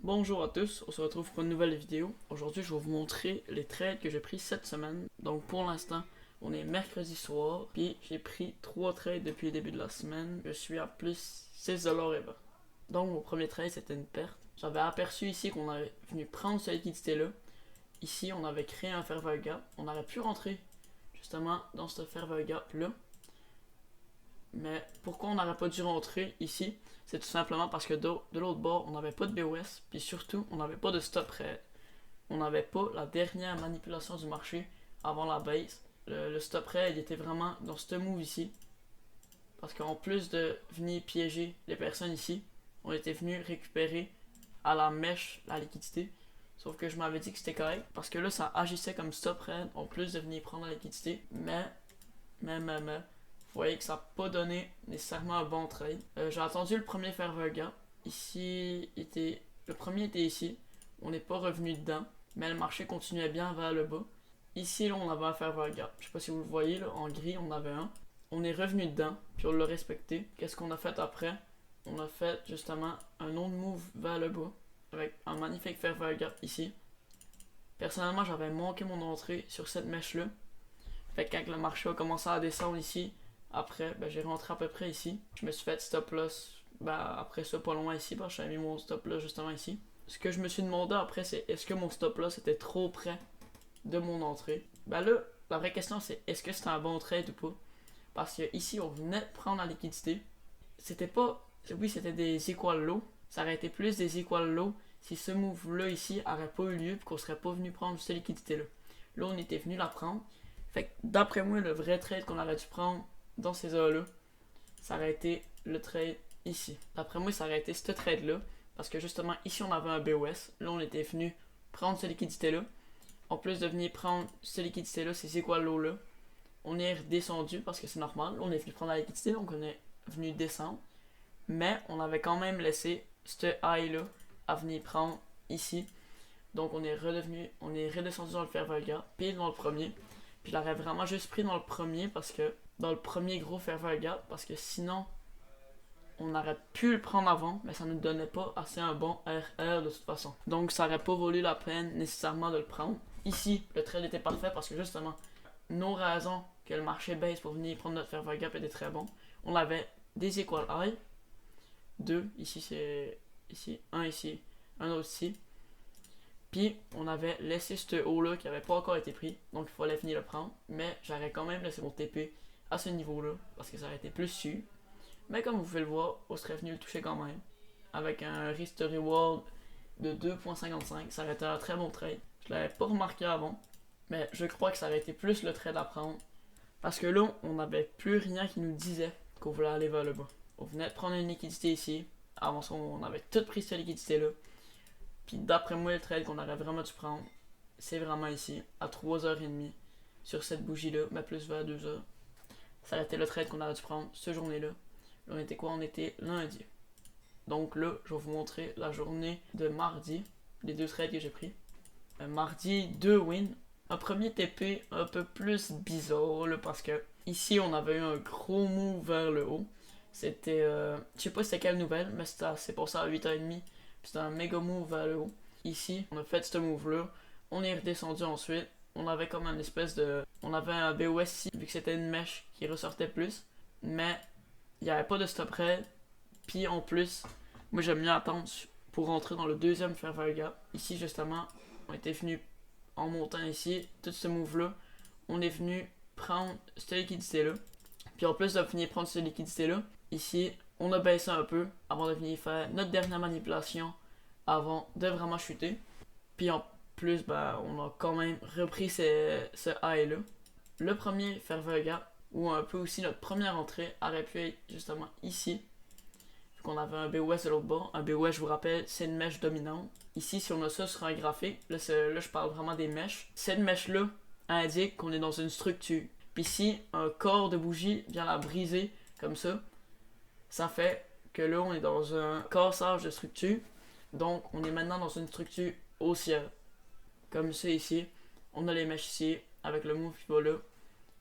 Bonjour à tous, on se retrouve pour une nouvelle vidéo. Aujourd'hui, je vais vous montrer les trades que j'ai pris cette semaine. Donc pour l'instant, on est mercredi soir, puis j'ai pris 3 trades depuis le début de la semaine. Je suis à plus 6$ et 20. Donc mon premier trade, c'était une perte. J'avais aperçu ici qu'on avait venu prendre cette liquidité-là. Ici, on avait créé un fair value gap. On aurait pu rentrer justement dans ce fair value gap-là. Mais pourquoi on n'aurait pas dû rentrer ici? C'est tout simplement parce que de l'autre bord, on n'avait pas de BOS, puis surtout, on n'avait pas de stop raid. On n'avait pas la dernière manipulation du marché avant la base. Le stop raid était vraiment dans ce move ici. Parce qu'en plus de venir piéger les personnes ici, on était venu récupérer à la mèche la liquidité. Sauf que je m'avais dit que c'était correct, parce que là, ça agissait comme stop raid, en plus de venir prendre la liquidité. Mais, vous voyez que ça n'a pas donné nécessairement un bon trade. J'ai attendu le premier fair value gap. Ici, le premier était ici. On n'est pas revenu dedans, mais le marché continuait bien vers le bas. Ici, là, on avait un fair value gap. Je sais pas si vous le voyez, là, en gris, on avait un. On est revenu dedans, puis on l'a respecté. Qu'est-ce qu'on a fait après? On a fait justement un autre move vers le bas, avec un magnifique fair value gap ici. Personnellement, j'avais manqué mon entrée sur cette mèche-là. Fait que quand le marché a commencé à descendre ici, après, j'ai rentré à peu près ici. Je me suis fait stop loss, après ça, pas loin ici, parce que j'avais mis mon stop loss justement ici. Ce que je me suis demandé après, c'est est-ce que mon stop loss était trop près de mon entrée? Là, la vraie question, c'est est-ce que c'était un bon trade ou pas? Parce que ici, on venait de prendre la liquidité. C'était pas, oui, c'était des equal low. Ça aurait été plus des equal low si ce move-là ici n'aurait pas eu lieu et qu'on serait pas venu prendre cette liquidité-là. Là, on était venu la prendre. Fait que d'après moi, le vrai trade qu'on aurait dû prendre dans ces heures-là, ça aurait été le trade ici. D'après moi, ça aurait été ce trade-là. Parce que justement, ici, on avait un BOS. Là, on était venu prendre cette liquidité-là. En plus de venir prendre cette liquidité-là, ces equal low-là, on est redescendu parce que c'est normal. Là, on est venu prendre la liquidité, donc on est venu descendre. Mais on avait quand même laissé ce high-là à venir prendre ici. Donc on est redescendu dans le fair value gap, pile dans le premier. Puis je l'aurais vraiment juste pris dans le premier parce que dans le premier gros fair value gap, parce que sinon on aurait pu le prendre avant, mais ça ne nous donnait pas assez un bon RR de toute façon. Donc ça aurait pas valu la peine nécessairement de le prendre. Ici, le trade était parfait parce que justement, nos raisons que le marché baisse pour venir prendre notre fair value gap étaient très bons. On avait des equal high, 2, ici c'est ici, un autre ici. Puis on avait laissé ce haut là qui n'avait pas encore été pris, donc il fallait venir le prendre. Mais j'aurais quand même laissé mon TP à ce niveau là, parce que ça aurait été plus sûr. Mais comme vous pouvez le voir, on serait venu le toucher quand même. Avec un risk to reward de 2.55, ça aurait été un très bon trade. Je l'avais pas remarqué avant, mais je crois que ça aurait été plus le trade à prendre. Parce que là, on n'avait plus rien qui nous disait qu'on voulait aller vers le bas. On venait de prendre une liquidité ici. Avant ça, on avait tout pris cette liquidité là. Puis d'après moi, le trade qu'on aurait vraiment dû prendre, c'est vraiment ici, à 3h30, sur cette bougie-là, mais plus vers 2h. Ça aurait été le trade qu'on aurait dû prendre cette journée-là. Là, on était quoi? On était lundi. Donc là, je vais vous montrer la journée de mardi, les deux trades que j'ai pris. Mardi, 2 wins. Un premier TP un peu plus bizarre, là, parce que ici, on avait eu un gros move vers le haut. C'était, je sais pas c'était quelle nouvelle, mais c'est pour ça à 8h30. C'était un méga move vers le haut. Ici, on a fait ce move là. On est redescendu ensuite. On avait comme un espèce de. On avait un BOS ici, vu que c'était une mèche qui ressortait plus. Mais il n'y avait pas de stop raid. Puis en plus, moi j'aime mieux attendre pour rentrer dans le deuxième fair value gap. Ici justement, on était venu en montant ici, tout ce move là. On est venu prendre cette liquidité là. Puis en plus de venir prendre cette liquidité là, ici, on a baissé un peu avant de venir faire notre dernière manipulation avant de vraiment chuter. Puis en plus, on a quand même repris ce high là. Le premier fair value gap, ou un peu aussi notre première entrée, aurait pu être justement ici. Vu qu'on avait un BOS de l'autre bord. Un BOS, je vous rappelle, c'est une mèche dominante. Ici, si on a ça sur un graphique, là je parle vraiment des mèches. Cette mèche là indique qu'on est dans une structure. Puis si un corps de bougie vient la briser comme ça fait que là on est dans un cassage de structure. Donc on est maintenant dans une structure haussière. Comme ça ici, on a les mèches ici avec le move qui va là.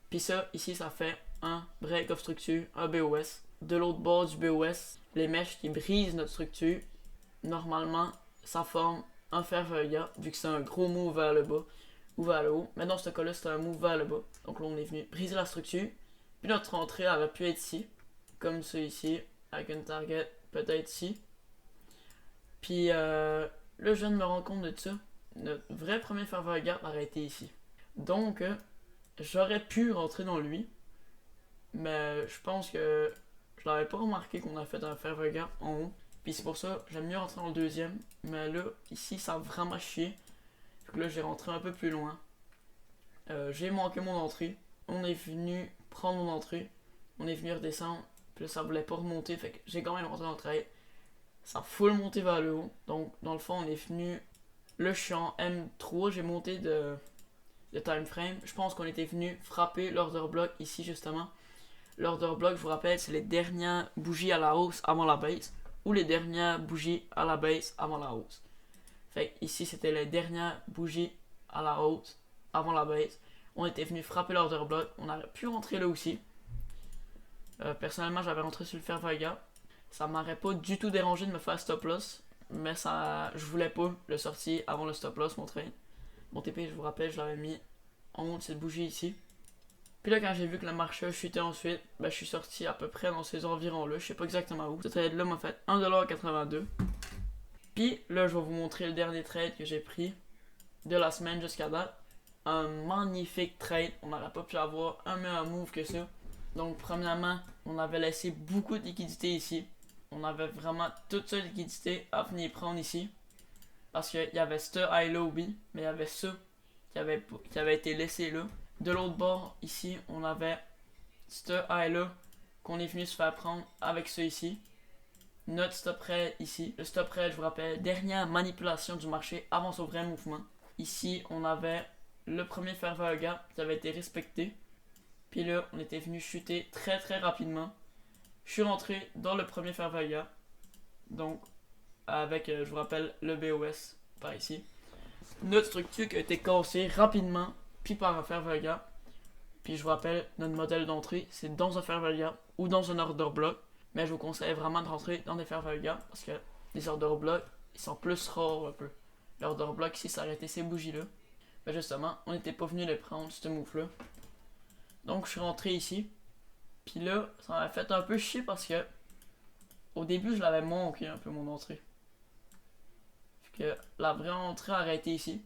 Puis ça ici ça fait un break of structure, un BOS. De l'autre bord du BOS, les mèches qui brisent notre structure, normalement ça forme un fer Vega, vu que c'est un gros move vers le bas ou vers le haut. Mais dans ce cas-là, c'était un move vers le bas. Donc là, on est venu briser la structure. Puis notre entrée aurait pu être ici, comme ça ici, avec une target peut-être ici. Puis là, je viens de me rendre compte de ça. Notre vrai premier fer Vega aurait été ici. Donc, j'aurais pu rentrer dans lui, mais je pense que je l'avais pas remarqué qu'on a fait un fer Vega en haut. Puis c'est pour ça, j'aime mieux rentrer dans le deuxième. Mais là, ici, ça a vraiment chié. Donc là, j'ai rentré un peu plus loin. J'ai manqué mon entrée. On est venu prendre mon entrée. On est venu redescendre. Puis là, ça voulait pas remonter. Fait que j'ai quand même rentré dans le trade. Ça a full monté vers le haut. Donc, dans le fond, on est venu. Là, je suis en M3. J'ai monté de time frame. Je pense qu'on était venu frapper l'order block ici, justement. L'order block, je vous rappelle, c'est les dernières bougies à la hausse avant la base. Ou les dernières bougies à la base avant la hausse. Fait que ici, c'était les dernières bougies à la hausse avant la base. On était venu frapper l'order block. On aurait pu rentrer là aussi. Personnellement, j'avais rentré sur le fer Vega. Ça m'aurait pas du tout dérangé de me faire stop loss. Mais ça, je voulais pas le sortir avant le stop loss, mon train. Mon TP, je vous rappelle, je l'avais mis en haut de cette bougie ici. Puis là, quand j'ai vu que le marché a chuté ensuite, ben, je suis sorti à peu près dans ces environs-là. Je sais pas exactement où. Ce trade-là m'a fait 1,82$. Puis là, je vais vous montrer le dernier trade que j'ai pris de la semaine jusqu'à date. Un magnifique trade. On n'aurait pas pu avoir un meilleur move que ça. Donc, premièrement, on avait laissé beaucoup de liquidité ici. On avait vraiment toute cette liquidité à venir prendre ici. Parce qu'il y avait ce high-là, oui, mais il y avait ça qui avait été laissé là. De l'autre bord, ici, on avait ce high-là qu'on est venu se faire prendre avec ça ici. Notre stop raid ici. Le stop raid, je vous rappelle, dernière manipulation du marché avant son vrai mouvement. Ici, on avait le premier fer Vega qui avait été respecté. Puis là, on était venu chuter très très rapidement. Je suis rentré dans le premier fer Vega. Donc, avec, je vous rappelle, le BOS par ici. Notre structure qui a été cassée rapidement, puis par un fer Vega. Puis je vous rappelle, notre modèle d'entrée, c'est dans un fer Vega ou dans un order block. Mais je vous conseille vraiment de rentrer dans des fer Vega parce que les order blocks, ils sont plus rares un peu. L'order block ici, ça a arrêté ces bougies-là. Mais justement, on n'était pas venu les prendre, ce move-là. Donc je suis rentré ici. Puis là, ça m'a fait un peu chier parce que au début, je l'avais manqué un peu mon entrée. Que la vraie entrée a arrêté ici.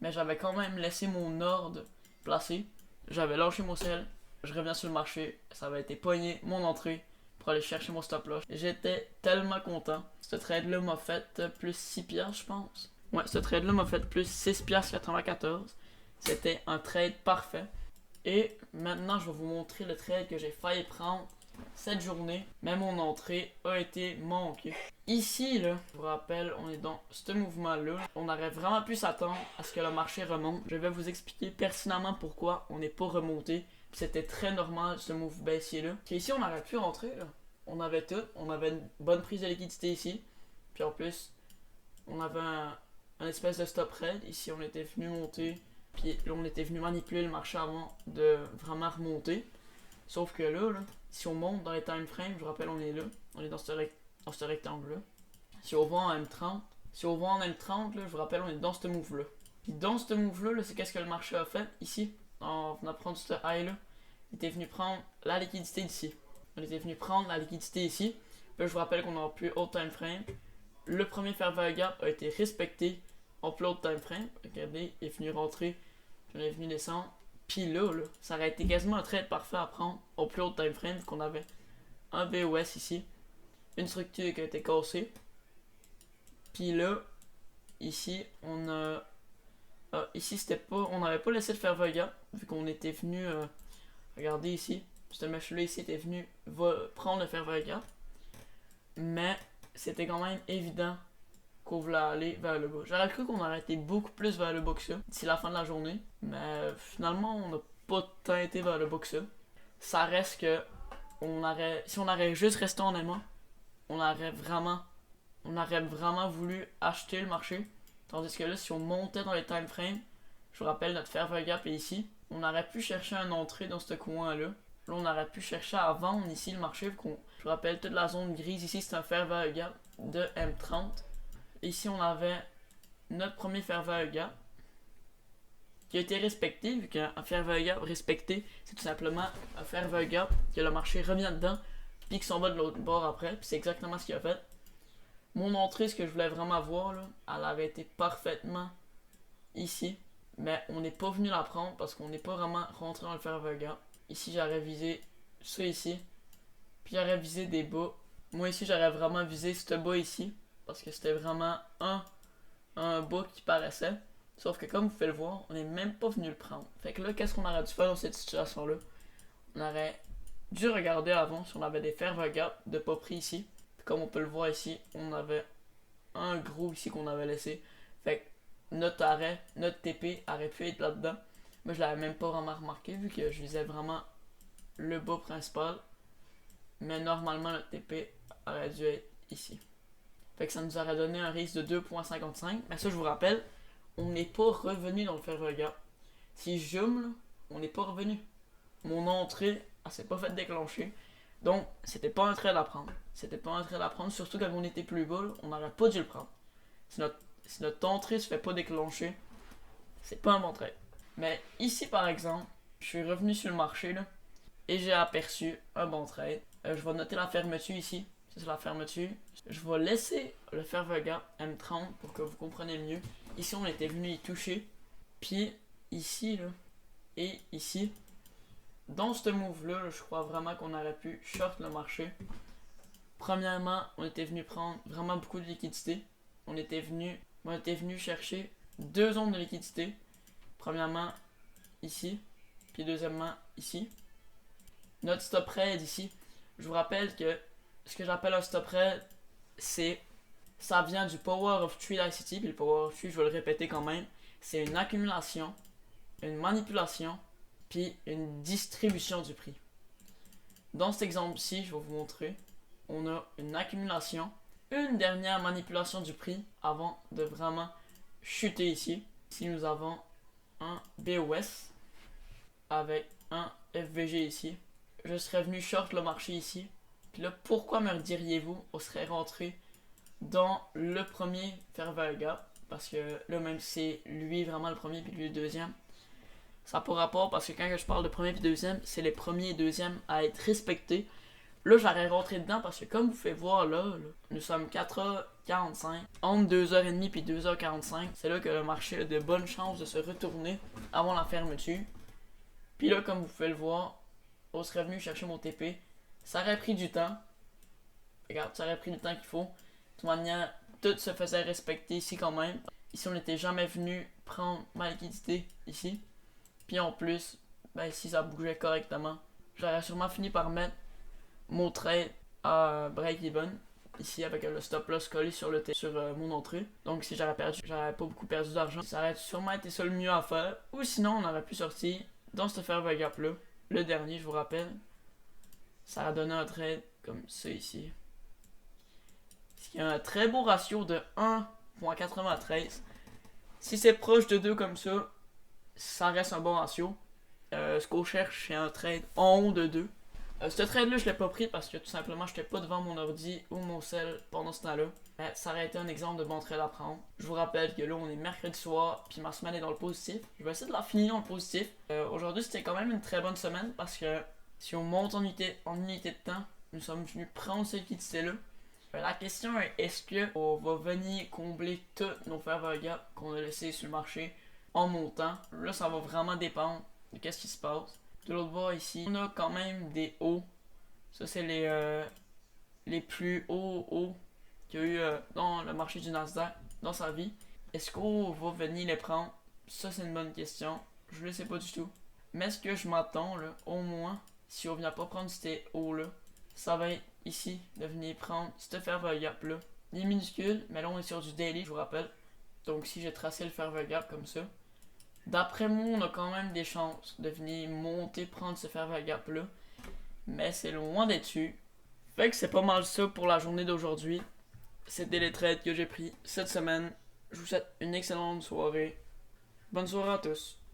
Mais j'avais quand même laissé mon ordre placé. J'avais lâché mon sel. Je reviens sur le marché. Ça avait été pogné mon entrée pour aller chercher mon stop loss. J'étais tellement content. Ce trade là m'a fait plus 6$, je pense. Ouais, ce trade là m'a fait plus 6$94$. C'était un trade parfait. Et maintenant, je vais vous montrer le trade que j'ai failli prendre cette journée, mais mon entrée a été manquée. Ici, là, je vous rappelle, on est dans ce mouvement-là. On aurait vraiment pu s'attendre à ce que le marché remonte. Je vais vous expliquer pertinemment pourquoi on n'est pas remonté. C'était très normal, ce move baissier-là. Ici, on aurait pu rentrer, là. On avait tout. On avait une bonne prise de liquidité ici. Puis en plus, on avait un espèce de stop raid. Ici, on était venu monter. Puis là, on était venu manipuler le marché avant de vraiment remonter. Sauf que là, si on monte dans les time frames, je vous rappelle, on est là. On est dans ce rectangle-là. Si on va en M30, là, je vous rappelle, on est dans ce move-là. Puis dans ce move-là, c'est qu'est-ce que le marché a fait ici. On a prendre ce high-là. Il était venu prendre la liquidité d'ici. On était venu prendre la liquidité ici. Puis je vous rappelle qu'on a plus haut time frame. Le premier fer Vega a été respecté en plus haut time frame. Regardez, il est venu rentrer. Puis on est venu descendre. Puis là, ça aurait été quasiment un trade parfait à prendre au plus haut time frame qu'on avait un BOS ici, une structure qui a été cassée. Puis là, ici, ici c'était pas, on n'avait pas laissé le faire Vega vu qu'on était venu, regardez ici, ce mèche là ici était venu prendre le fer Vega, mais c'était quand même évident qu'on voulait aller vers le bas. J'aurais cru qu'on aurait été beaucoup plus vers le bas que ça d'ici la fin de la journée, mais finalement on n'a pas tant été vers le bas que ça. Ça reste que si on aurait juste resté en aimant, on aurait vraiment voulu acheter le marché. Tandis que là, si on montait dans les time frames, je vous rappelle notre fer gap est ici, on aurait pu chercher une entrée dans ce coin-là. Là, on aurait pu chercher à vendre ici le marché. Je vous rappelle, toute la zone grise ici, c'est un fer gap de M30. ici on avait notre premier fair gap qui a été respecté, vu qu'un fair gap respecté, c'est tout simplement un fair gap que le marché revient dedans, puis qu'il s'en va de l'autre bord après, puis c'est exactement ce qu'il a fait. Mon entrée, ce que je voulais vraiment voir, là, elle avait été parfaitement ici, mais on n'est pas venu la prendre parce qu'on n'est pas vraiment rentré dans le fair gap. Ici, j'aurais visé ça ici, puis j'aurais visé des bas. Moi ici, j'aurais vraiment visé ce bas ici, parce que c'était vraiment un bas qui paraissait. Sauf que comme vous pouvez le voir, on n'est même pas venu le prendre. Fait que là, qu'est-ce qu'on aurait dû faire dans cette situation-là? On aurait dû regarder avant si on avait des fair gap de pas pris ici. Puis comme on peut le voir ici, on avait un gros ici qu'on avait laissé. Fait que notre arrêt, notre TP aurait pu être là-dedans. Mais je l'avais même pas vraiment remarqué vu que je visais vraiment le bas principal. Mais normalement, notre TP aurait dû être ici. Fait que ça nous aurait donné un risque de 2.55. Mais ça, je vous rappelle, on n'est pas revenu dans le fair gap. Si je zoome, là, on n'est pas revenu. Mon entrée, elle s'est pas fait déclencher. Donc, c'était pas un trade à prendre. C'était pas un trade à prendre, surtout quand on était plus bas, là, on n'aurait pas dû le prendre. Si notre entrée se fait pas déclencher, c'est pas un bon trade. Mais ici, par exemple, je suis revenu sur le marché là, et j'ai aperçu un bon trade. Je vais noter la fermeture ici. Ça, c'est la fermeture. Je vais laisser le fair gap M30 pour que vous compreniez mieux. Ici, on était venu y toucher. Puis, ici, là, et ici, dans ce move-là, je crois vraiment qu'on aurait pu short le marché. Premièrement, on était venu prendre vraiment beaucoup de liquidité. On était venu chercher deux zones de liquidité. Premièrement, ici. Puis deuxièmement, ici. Notre stop raid ici. Je vous rappelle que ce que j'appelle un stop raid, ça vient du Power of Tree City. Puis le Power of Tree, je vais le répéter quand même, c'est une accumulation, une manipulation, puis une distribution du prix. Dans cet exemple-ci, je vais vous montrer, on a une accumulation, une dernière manipulation du prix avant de vraiment chuter ici. Ici, nous avons un BOS avec un FVG ici. Je serais venu short le marché ici. Puis là, pourquoi me diriez-vous, on serait rentré dans le premier fair gap? Parce que là, même si c'est lui vraiment le premier, puis lui le deuxième, ça n'a pas rapport parce que quand je parle de premier et deuxième, c'est les premiers et deuxièmes à être respectés. Là, j'aurais rentré dedans parce que comme vous pouvez voir là, nous sommes 4h45. Entre 2h30 et 2h45, c'est là que le marché a de bonnes chances de se retourner avant la fermeture. Puis là, comme vous pouvez le voir, on serait venu chercher mon TP. Ça aurait pris du temps. Regarde, ça aurait pris du temps qu'il faut. De toute manière, tout se faisait respecter ici quand même. Ici, on n'était jamais venu prendre ma liquidité ici. Puis en plus, ben ici, ça bougeait correctement. J'aurais sûrement fini par mettre mon trade à break-even. Ici, avec le stop loss collé sur mon entrée. Donc si j'aurais perdu, j'aurais pas beaucoup perdu d'argent. Ça aurait sûrement été ça le mieux à faire. Ou sinon, on aurait pu sortir dans ce fair gap là. Le dernier, je vous rappelle. Ça a donné un trade comme ça ici. Ce qui a un très beau ratio de 1.93. Si c'est proche de 2 comme ça reste un bon ratio. Ce qu'on cherche, c'est un trade en haut de 2. Ce trade-là, je l'ai pas pris parce que tout simplement, je n'étais pas devant mon ordi ou mon cell pendant ce temps-là. Ça aurait été un exemple de bon trade à prendre. Je vous rappelle que là, on est mercredi soir, puis ma semaine est dans le positif. Je vais essayer de la finir dans le positif. Aujourd'hui, c'était quand même une très bonne semaine parce que si on monte en unité de temps, nous sommes venus prendre cette liquidité-là. La question est, est-ce qu'on va venir combler tous nos fair gap qu'on a laissés sur le marché en montant? Là, ça va vraiment dépendre de qu'est-ce qui se passe. De l'autre bord ici, on a quand même des hauts. Ça, c'est les plus hauts qu'il y a eu dans le marché du Nasdaq dans sa vie. Est-ce qu'on va venir les prendre? Ça, c'est une bonne question. Je ne le sais pas du tout. Mais ce que je m'attends, là, au moins, si on vient pas prendre ces hauts-là, ça va être ici de venir prendre ce fair gap-là. Il est minuscule, mais là, on est sur du daily, je vous rappelle. Donc, si j'ai tracé le fair gap comme ça, d'après moi, on a quand même des chances de venir monter, prendre ce fair gap là. Mais c'est loin d'être sûr. Fait que c'est pas mal ça pour la journée d'aujourd'hui. C'était les trades que j'ai pris cette semaine. Je vous souhaite une excellente soirée. Bonne soirée à tous.